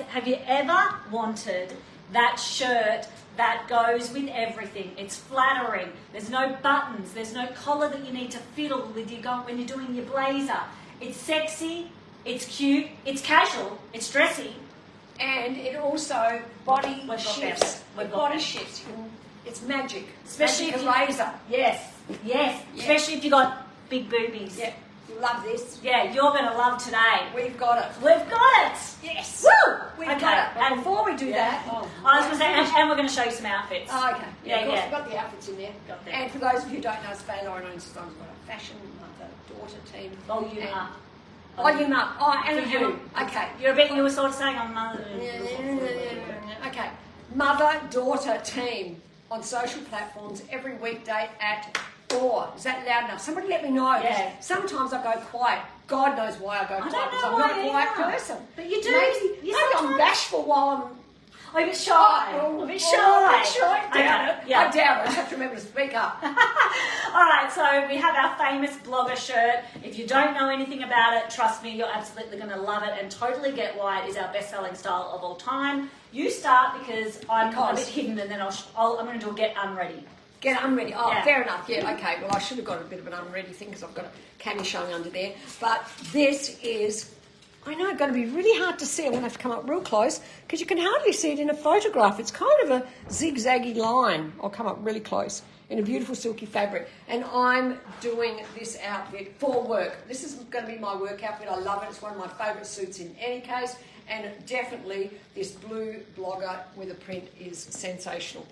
have you ever wanted that shirt that goes with everything? It's flattering. There's no buttons. There's no collar that you need to fiddle with when you're doing your blazer. It's sexy. It's cute. It's casual. It's dressy. And it also body shifts. Body shifts. It's magic. Especially magic eraser. Yes. Especially if you got big boobies. Yeah. You love this. Yeah, you're going to love today. We've got it. We've got it. Yes. Woo! We've got it. But before we do that, I was going to say, and we're going to show you some outfits. Oh, okay. Yeah, of course, we've got the outfits in there. Got them. And for those of you who don't know, Faye, Lauren owns Designs. We've got a fashion mother-daughter team. Volume up. Volume up. Oh, and For you. Okay. You're a bit, you were sort of saying on mother. Okay. Mother-daughter team on social platforms every weekday at 4. Is that loud enough? Somebody let me know. Yeah. Sometimes I go quiet. God knows why I go quiet, because I'm not a quiet person. But you do. Maybe I'm bashful while I'm a bit shy. I'm a bit shy. I doubt it. Yeah. I doubt it. I have to remember to speak up. All right, so we have our famous blogger shirt. If you don't know anything about it, trust me, you're absolutely going to love it and totally get why it is our best-selling style of all time. You start because I'm a bit hidden, and then I'm going to do a get unready. Get unready. Oh, Yeah. fair enough. Yeah, okay. Well, I should have got a bit of an unready thing because I've got a cami showing under there. But this is, I know, going to be really hard to see. I'm going to have to come up real close because you can hardly see it in a photograph. It's kind of a zigzaggy line. I'll come up really close in a beautiful silky fabric. And I'm doing this outfit for work. This is going to be my work outfit. I love it. It's one of my favourite suits in any case. And definitely this blue blogger with a print is sensational.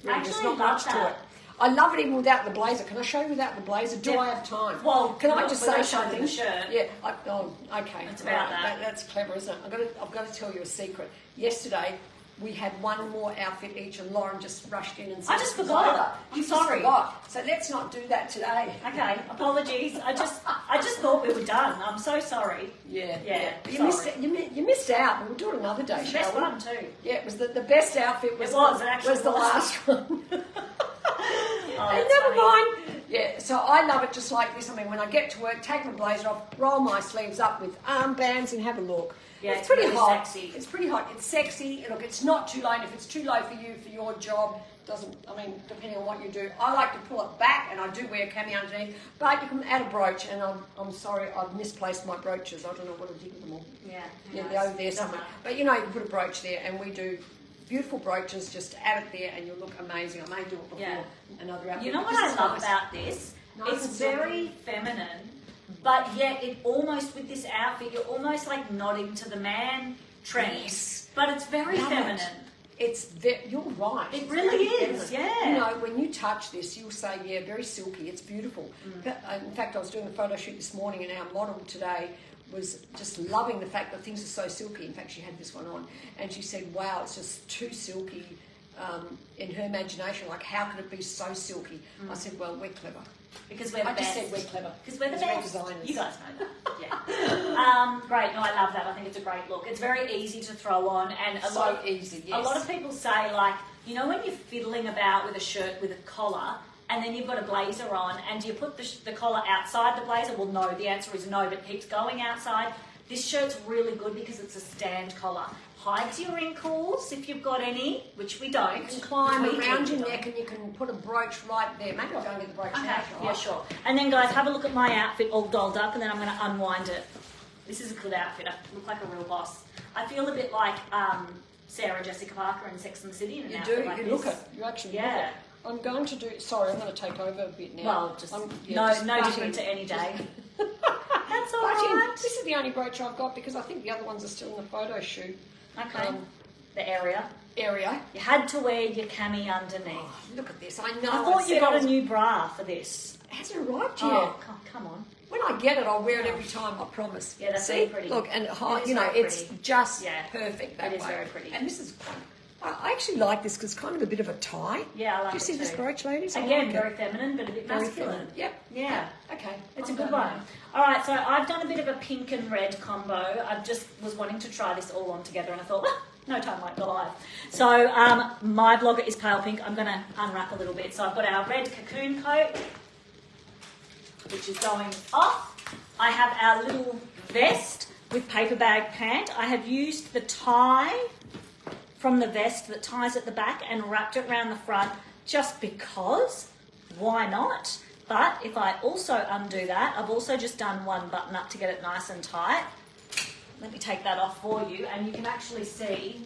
Really, there's not much to it. I love it even without the blazer. Can I show you without the blazer? Do I have time? Well, can I just say something? The shirt. Yeah. Okay. It's about that. That's clever, isn't it? I've got to tell you a secret. Yesterday, we had one more outfit each, and Lauren just rushed in and said, I just forgot. I'm sorry. Forgot. So let's not do that today. Okay, apologies. I just thought we were done. I'm so sorry. Yeah. You You missed out. We'll do it another day, the best shall we? one too. Yeah, it was the best outfit. Was the last one. Never mind. Yeah, so I love it just like this. I mean, when I get to work, take my blazer off, roll my sleeves up with armbands, and have a look. Yeah, it's pretty really hot. sexy. It's pretty hot. It's sexy. Look, it's not too low. And if it's too low for you, for your job, depending on what you do. I like to pull it back, and I do wear cami underneath, but you can add a brooch, and I'm sorry, I've misplaced my brooches. I don't know what I did with them all. Yeah, they're over there somewhere. But you can put a brooch there, and we do beautiful brooches. Just add it there, and you'll look amazing. I may do it before another outfit. You know what I love about this? It's very feminine, but yet it almost, with this outfit, you're almost like nodding to the man trend. Yes. But it's very feminine. You're right. It really is, feminine. Yeah. When you touch this, you'll say, yeah, very silky. It's beautiful. In fact, I was doing a photo shoot this morning, and our model today was just loving the fact that things are so silky. In fact, she had this one on, and she said, wow, it's just too silky in her imagination. Like, how could it be so silky? I said, well, we're clever. Because we're the best. I just said we're clever. Because we're the best. Designers. You guys know that. Yeah. Great. No, I love that. I think it's a great look. It's very easy to throw on, and a lot of people say, like, when you're fiddling about with a shirt with a collar, and then you've got a blazer on, and do you put the collar outside the blazer? Well, no. The answer is no, but it keeps going outside. This shirt's really good because it's a stand collar. Hides your wrinkles if you've got any, which we don't. You can climb around your neck, and you can put a brooch right there. Maybe I'll go and get the brooch now. Yeah, sure. And then, guys, have a look at my outfit all dolled up, and then I'm going to unwind it. This is a good outfit. I look like a real boss. I feel a bit like Sarah Jessica Parker in Sex and the City in an outfit like this. You look it. You actually look it. I'm going to do... Sorry, I'm going to take over a bit now. Well, just no different to any day. That's all right. This is the only brooch I've got because I think the other ones are still in the photo shoot. Okay. The area. You had to wear your cami underneath. Oh, look at this. I know. I thought you got a new bra for this. Hasn't arrived yet. Oh, come on. When I get it, I'll wear it every time, I promise. Yeah, that's very pretty. Look, and it's just perfect that way. It is very pretty. And this is fun. I actually like this because it's kind of a bit of a tie. Yeah, I like it. Do you see this brooch, ladies? Again, very feminine, but a bit masculine. Yep. Yeah. Okay. It's a good one. All right, so I've done a bit of a pink and red combo. I just was wanting to try this all on together, and I thought, no time like the life. So my blogger is pale pink. I'm going to unwrap a little bit. So I've got our red cocoon coat, which is going off. I have our little vest, with paper bag pant. I have used the tie from the vest that ties at the back and wrapped it around the front just because, why not? But if I also undo that, I've also just done one button up to get it nice and tight. Let me take that off for you, and you can actually see,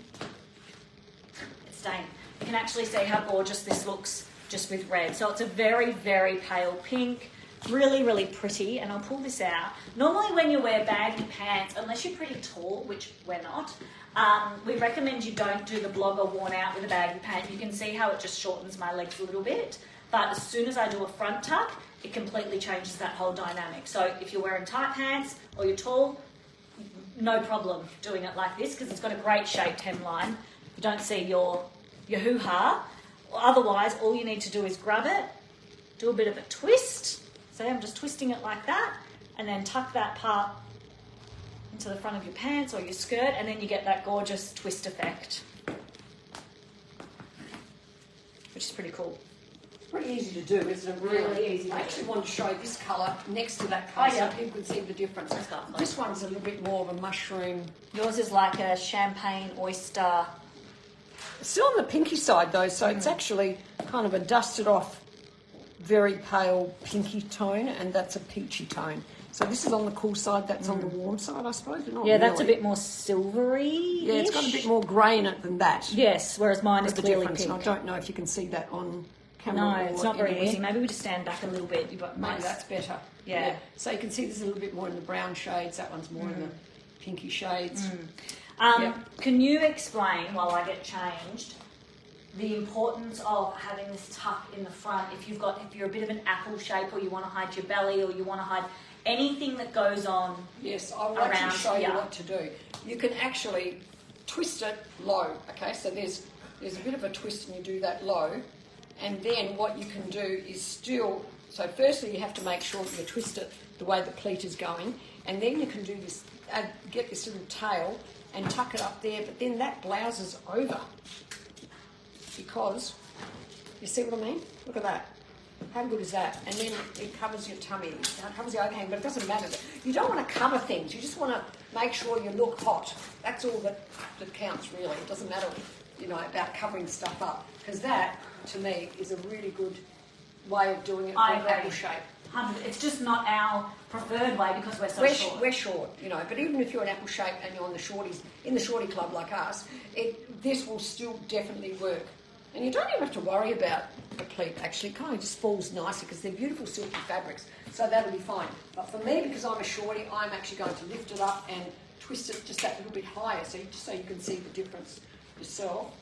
it's stained. You can actually see how gorgeous this looks just with red. So it's a very, very pale pink, really, really pretty, and I'll pull this out. Normally when you wear baggy pants, unless you're pretty tall, which we're not, we recommend you don't do the blogger worn out with a baggy pant. You can see how it just shortens my legs a little bit, but as soon as I do a front tuck, it completely changes that whole dynamic. So if you're wearing tight pants or you're tall, no problem doing it like this because it's got a great shaped hemline. You don't see your hoo-ha. Otherwise, all you need to do is grab it, do a bit of a twist. So I'm just twisting it like that, and then tuck that part into the front of your pants or your skirt, and then you get that gorgeous twist effect, which is pretty cool. Pretty easy to do, isn't it? Really easy to do. I actually want to show this colour next to that colour so people can see the difference. Lovely. This one's a little bit more of a mushroom. Yours is like a champagne oyster. Still on the pinky side though, so it's actually kind of a dusted off, very pale pinky tone, and that's a peachy tone. So this is on the cool side, that's on the warm side, I suppose. Not yeah, that's really. a bit more silvery. Yeah, it's got a bit more grey in it than that. Yes, whereas mine is That's the clearly difference. pink. And I don't know if you can see that on camera. No, or it's not very anywhere. easy. Maybe we just stand back a little bit. You've got Maybe nice. that's better. Yeah. So you can see there's a little bit more in the brown shades. That one's more in the pinky shades. Can you explain, while I get changed, the importance of having this tuck in the front if you're a bit of an apple shape, or you want to hide your belly, or you want to hide anything that goes on? Yes, I will actually show you what to do. You can actually twist it low. Okay, so there's a bit of a twist and you do that low, and then what you can do is still. So firstly, you have to make sure that you twist it the way the pleat is going, and then you can do this. Get this little tail and tuck it up there, but then that blouses over. Because, you see what I mean? Look at that. How good is that? And then it covers your tummy, it covers the overhang, but it doesn't matter. You don't want to cover things, you just want to make sure you look hot. That's all that counts, really. It doesn't matter, about covering stuff up. Because that, to me, is a really good way of doing it for an apple shape. It's just not our preferred way because we're short. We're short, but even if you're an apple shape and you're on the shorties, in the shorty club like us, this will still definitely work. And you don't even have to worry about the pleat, actually. It kind of just falls nicely because they're beautiful silky fabrics, so that'll be fine. But for me, because I'm a shorty, I'm actually going to lift it up and twist it just that little bit higher so you can see the difference yourself.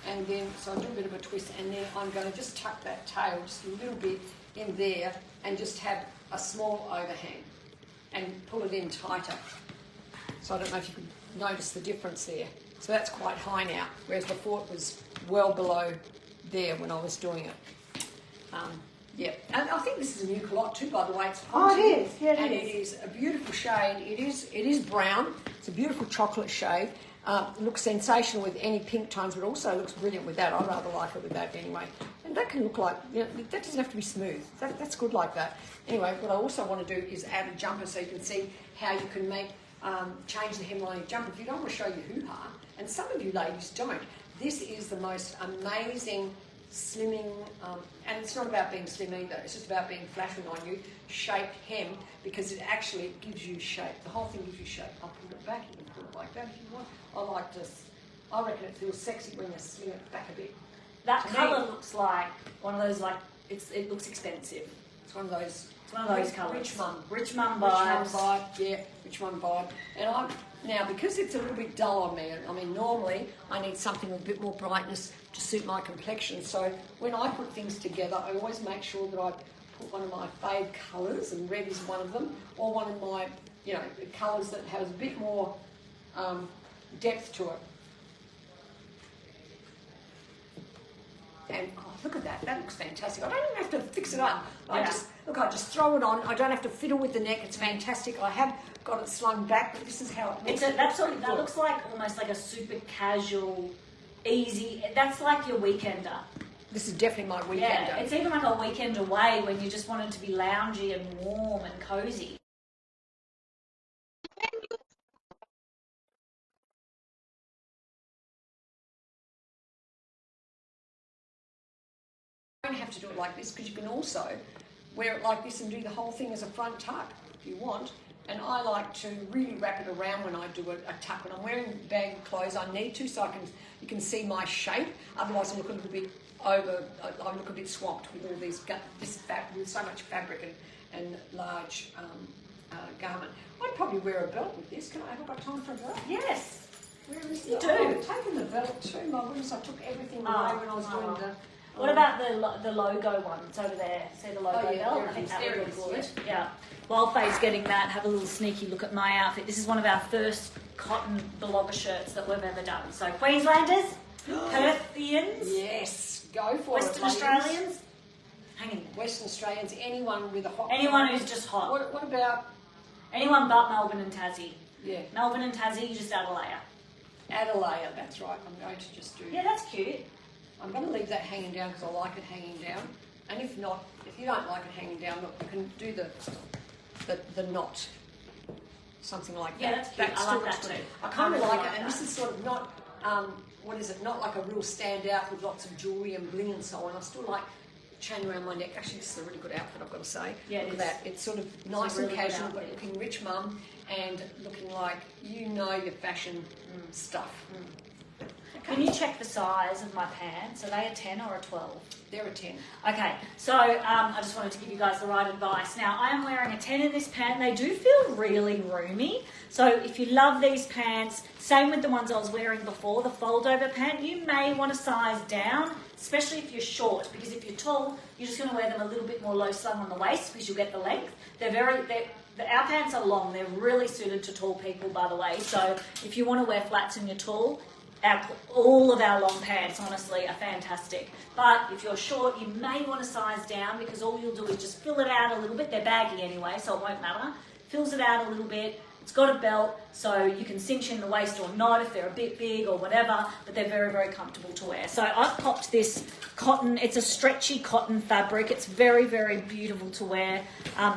And then, so I'll do a bit of a twist, and then I'm going to just tuck that tail just a little bit in there and just have a small overhang and pull it in tighter. So I don't know if you can notice the difference there. So that's quite high now, whereas before it was well below there when I was doing it. And I think this is a new culotte too, by the way. It's it is. Yeah, it is a beautiful shade. It is brown. It's a beautiful chocolate shade. It looks sensational with any pink tones, but also looks brilliant with that. I rather like it with that anyway. And that can look like, that doesn't have to be smooth. That's good like that. Anyway, what I also want to do is add a jumper so you can see how you can make change the hemline of your jumper. If you don't want to show your hoo-ha, and some of you ladies don't, this is the most amazing slimming, and it's not about being slim either, it's just about being flattering on you, shaped hem, because it actually gives you shape. The whole thing gives you shape. I'll pull it back, you can pull it like that if you want. I like this. I reckon it feels sexy when you sling it back a bit. That colour looks like one of those, it looks expensive. It's one of those. It's one of those colours. Rich mum vibe. Yeah, rich mum vibe. And now, because it's a little bit dull on me, I mean, normally I need something with a bit more brightness to suit my complexion. So when I put things together, I always make sure that I put one of my fave colours, and red is one of them, or one of my, colours that has a bit more depth to it. And look at that. That looks fantastic. I don't even have to fix it up. I just throw it on. I don't have to fiddle with the neck. It's fantastic. I have got it slung back, but this is how it looks. That looks like almost like a super casual, easy. That's like your weekender. This is definitely my weekender. Yeah, it's even like a weekend away when you just want it to be loungy and warm and cozy. have to do it like this because you can also wear it like this and do the whole thing as a front tuck if you want. And I like to really wrap it around when I do a tuck. When I'm wearing baggy clothes, I need to so you can see my shape. Otherwise, I look a little bit I look a bit swamped with all with so much fabric and large garment. I'd probably wear a belt with this. Have I got time for a belt? Yes. Where is you it? do. I've taken the belt too. My goodness, I took everything away when I was doing the... What about the logo one? It's over there. See the logo belt? I think that would look good. Yeah. While Faye's getting that, have a little sneaky look at my outfit. This is one of our first cotton blogger shirts that we've ever done. So Queenslanders, Perthians, yes, go for Western Australians, hang in there. Western Australians, anyone with a hot... Anyone who's just hot. What about... Anyone but Melbourne and Tassie. Yeah. Melbourne and Tassie, you just add a layer. Add a layer, that's right. I'm going to just do... Yeah, that's cute. I'm going to leave that hanging down because I like it hanging down. And if not, if you don't like it hanging down, look, you can do the knot. Something like that. Yeah, that's cute. I like that too. I kind of like it, and this is sort of not, not like a real standout with lots of jewellery and bling and so on. I still like chain around my neck. Actually, this is a really good outfit, I've got to say. Yeah, look at that. It's sort of nice and casual, but looking rich mum and looking like you know your fashion stuff. Can you check the size of my pants? Are they a 10 or a 12? They're a 10. Okay, so I just wanted to give you guys the right advice. Now, I am wearing a 10 in this pant. They do feel really roomy. So if you love these pants, same with the ones I was wearing before, the fold-over pant, you may want to size down, especially if you're short, because if you're tall, you're just going to wear them a little bit more low-slung on the waist because you'll get the length. Our pants are long. They're really suited to tall people, by the way. So if you want to wear flats and you're tall, all of our long pants, honestly, are fantastic. But if you're short, you may want to size down because all you'll do is just fill it out a little bit. They're baggy anyway, so it won't matter. Fills it out a little bit. It's got a belt, so you can cinch in the waist or not if they're a bit big or whatever, but they're very, very comfortable to wear. So I've popped this cotton. It's a stretchy cotton fabric. It's very, very beautiful to wear.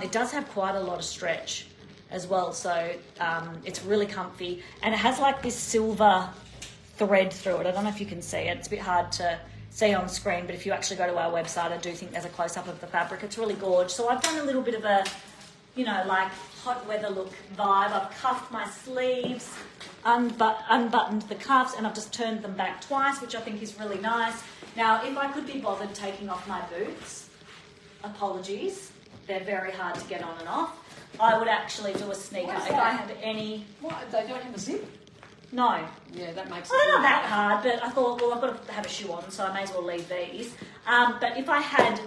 It does have quite a lot of stretch as well, so it's really comfy. And it has like this silver thread through it. I don't know if you can see it. It's a bit hard to see on screen, but if you actually go to our website, I do think there's a close-up of the fabric. It's really gorgeous. So I've done a little bit of a, like hot weather look vibe. I've cuffed my sleeves, unbuttoned the cuffs, and I've just turned them back twice, which I think is really nice. Now, if I could be bothered taking off my boots, apologies, they're very hard to get on and off. I would actually do a sneaker if I had any... What? They don't have a zip? No. Yeah, that makes Well, they're not that hard, but I thought, well, I've got to have a shoe on, so I may as well leave these. But if I had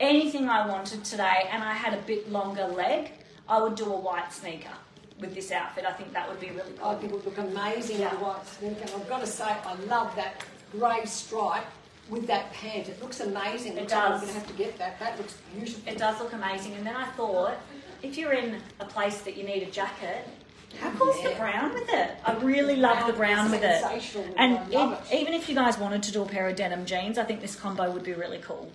anything I wanted today and I had a bit longer leg, I would do a white sneaker with this outfit. I think that would be really cool. I think it would look amazing with a white sneaker. And I've got to say, I love that grey stripe with that pant. It looks amazing. It does. I'm going to have to get that. That looks beautiful. It does look amazing. And then I thought, if you're in a place that you need a jacket... How cool's the brown with it? I really love the brown with it. And even if you guys wanted to do a pair of denim jeans, I think this combo would be really cool.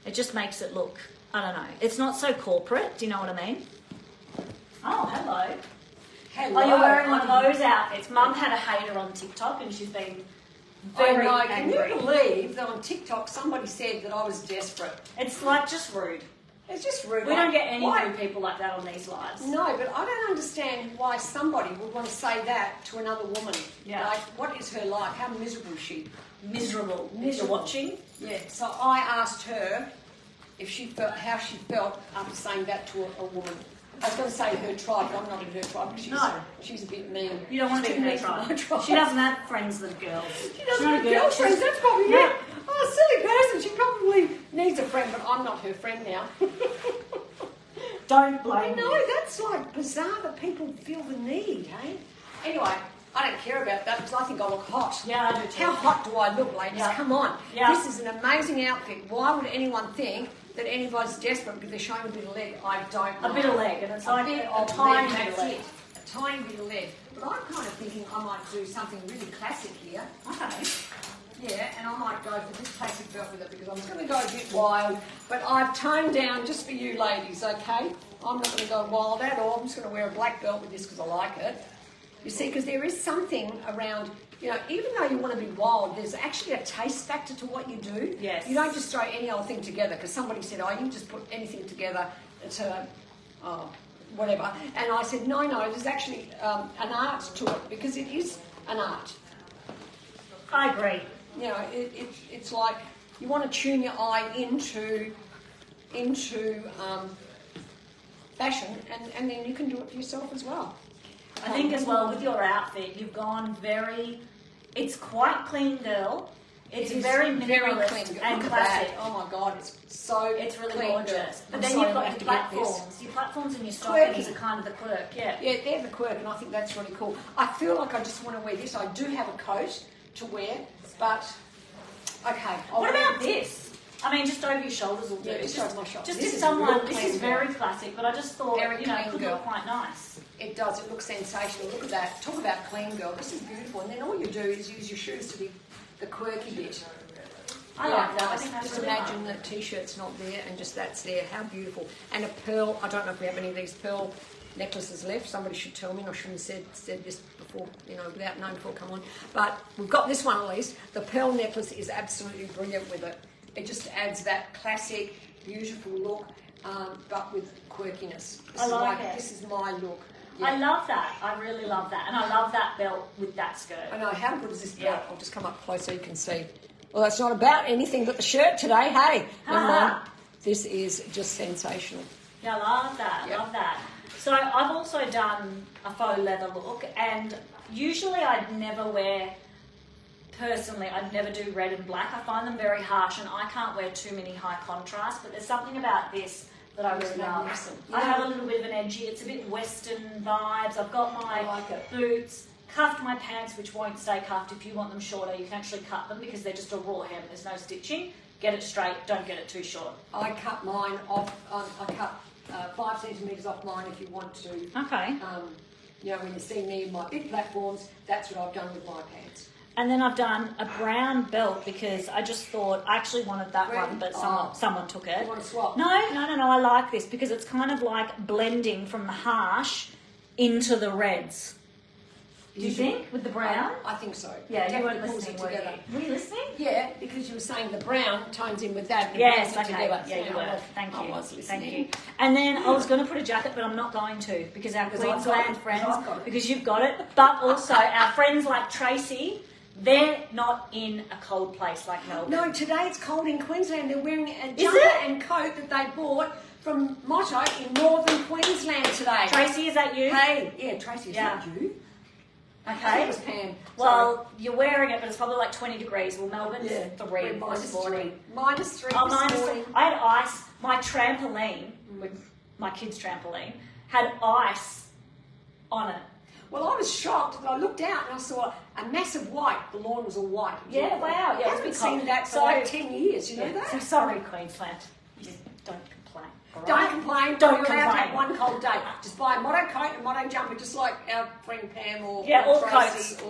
It just makes it look, I don't know, it's not so corporate. Do you know what I mean? Oh, hello. Hello. Oh, you're wearing one of those outfits. Mum had a hater on TikTok and she's been very angry. Can you believe that on TikTok somebody said that I was desperate? It's like just rude. It's just rude. We don't get any rude people like that on these lives. No, but I don't understand why somebody would want to say that to another woman. Yeah. Like, what is her life? How miserable is she? Miserable. You're watching? Yeah. So I asked her if she felt how she felt after saying that to a woman. I was going to say her tribe, but I'm not in her tribe. She's a bit mean. You don't want to be in her tribe. She doesn't have friends that are girls. She doesn't have girlfriends. That's probably it. Oh, silly person. She probably needs a friend, but I'm not her friend now. Don't blame me. I know, that's like bizarre that people feel the need, hey? Anyway, I don't care about that because I think I look hot. Yeah, I do too. How hot do I look, ladies? Yeah. Come on. Yeah. This is an amazing outfit. Why would anyone think that anybody's desperate because they're showing a bit of leg? I don't know. A bit of leg, and it's like a tiny leg, bit of leg. A tiny bit of leg. But I'm kind of thinking I might do something really classic here. Okay. Yeah, and I might go for this classic belt with it because I'm going to go a bit wild. But I've toned down just for you ladies, okay? I'm not going to go wild at all. I'm just going to wear a black belt with this because I like it. You see, because there is something around, you know, even though you want to be wild, there's actually a taste factor to what you do. Yes. You don't just throw any old thing together, because somebody said, oh, you just put anything together to, whatever. And I said, no, there's actually an art to it, because it is an art. I agree. You know, it's like you want to tune your eye into fashion, and then you can do it for yourself as well. I think as well with your outfit, you've gone it's quite clean, girl. It's very minimalist clean. and Look classic. at that. Oh my God, it's really clean, gorgeous. girl. But then you've got your platforms. Your platforms and your stockings are kind of the quirk, yeah. Yeah, they're the quirk, and I think that's really cool. I feel like I just want to wear this. I do have a coat to wear, but okay. What about this? I mean, just over your shoulders will do. Yeah, just over my shoulders. Just as someone, this is very classic, but I just thought, it could look quite nice. It does. It looks sensational. Look at that. Talk about clean, girl. This is beautiful. And then all you do is use your shoes to be the quirky bit. I like that. I Nice. think that's Just really imagine the t-shirt's not there and just that's there. How beautiful. And a pearl. I don't know if we have any of these pearl necklaces left. Somebody should tell me. I shouldn't have said this before, without knowing before. Come on. But we've got this one at least. The pearl necklace is absolutely brilliant with it. It just adds that classic, beautiful look, but with quirkiness. I like it. This is my look. Yeah. I love that. I really love that. And I love that belt with that skirt. I know. How good is this belt? Yeah. I'll just come up close so you can see. Well, that's not about anything but the shirt today. Hey, never mind. This is just sensational. Yeah, I love that. Yep. Love that. So I've also done a faux leather look, and usually I'd never do red and black. I find them very harsh, and I can't wear too many high contrast, but there's something about this that I really love. I have a little bit of an edgy, it's a bit Western vibes. I've got my boots, cuffed my pants, which won't stay cuffed. If you want them shorter, you can actually cut them because they're just a raw hem. There's no stitching. Get it straight, don't get it too short. I cut mine off, I cut 5 centimetres off mine if you want to. Okay. When you see me in my big platforms, that's what I've done with my pants. And then I've done a brown belt because I just thought, I actually wanted that one, but someone took it. You want to swap? No, I like this because it's kind of like blending from the harsh into the reds. Do you think, with the brown? I think so. Yeah, you weren't listening, were you? Were you listening? Yeah, because you were saying the brown tones in with that. And yes, okay. Together. Yeah, you were. Thank you. I was listening. Thank you. And then I was going to put a jacket, but I'm not going to because our Queensland friends, because you've got it, but also our friends like Tracy, they're not in a cold place like Melbourne. No, today it's cold in Queensland. They're wearing a jumper and coat that they bought from Motto in northern Queensland today. Tracy, is that you? Hey, yeah, Tracy, is that you? Okay. It was Pam. Well, you're wearing it, but it's probably like 20 degrees. Well, Melbourne's 3 this morning. Minus 3 Oh, this morning. I had ice. My trampoline, with my kids' trampoline, had ice on it. Well, I was shocked that I looked out and I saw a massive white. The lawn was all white. Yeah, wow. Yeah, I haven't seen that for like 10 years, you know that? So sorry, Queensland. Just don't complain. Right? Don't complain. Don't You're allowed to complain. have one cold day. Just buy a Motto coat and Motto jumper, just like our friend Pam or all Tracy. coats. Or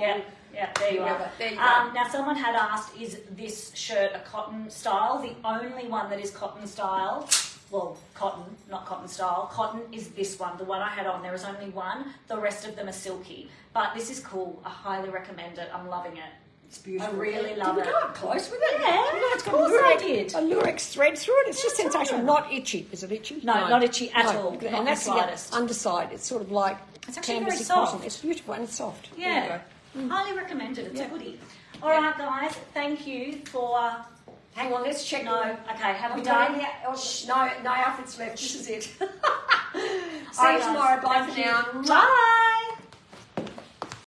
Yeah, there you are. There you go. Now, someone had asked, is this shirt a cotton style? The only one that is cotton style, well, cotton, not cotton style, cotton is this one. The one I had on, there is only one. The rest of them are silky. But this is cool. I highly recommend it. I'm loving it. It's beautiful. I really love it. Did we go up close with it? Yeah, it's got of course I did. a lurex thread through it. It's just sensational. Not itchy. Is it itchy? No, not itchy at all. And Not that's the slightest. the underside. It's sort of like It's actually very canvasy soft. cotton. It's beautiful and it's soft. Yeah. Highly recommended. It's a goodie. All right, guys. Thank you for... Hang on, let's check. No. Okay, have we done? done? No outfits left. This is it. See All right, you tomorrow. guys. Bye for now. Bye.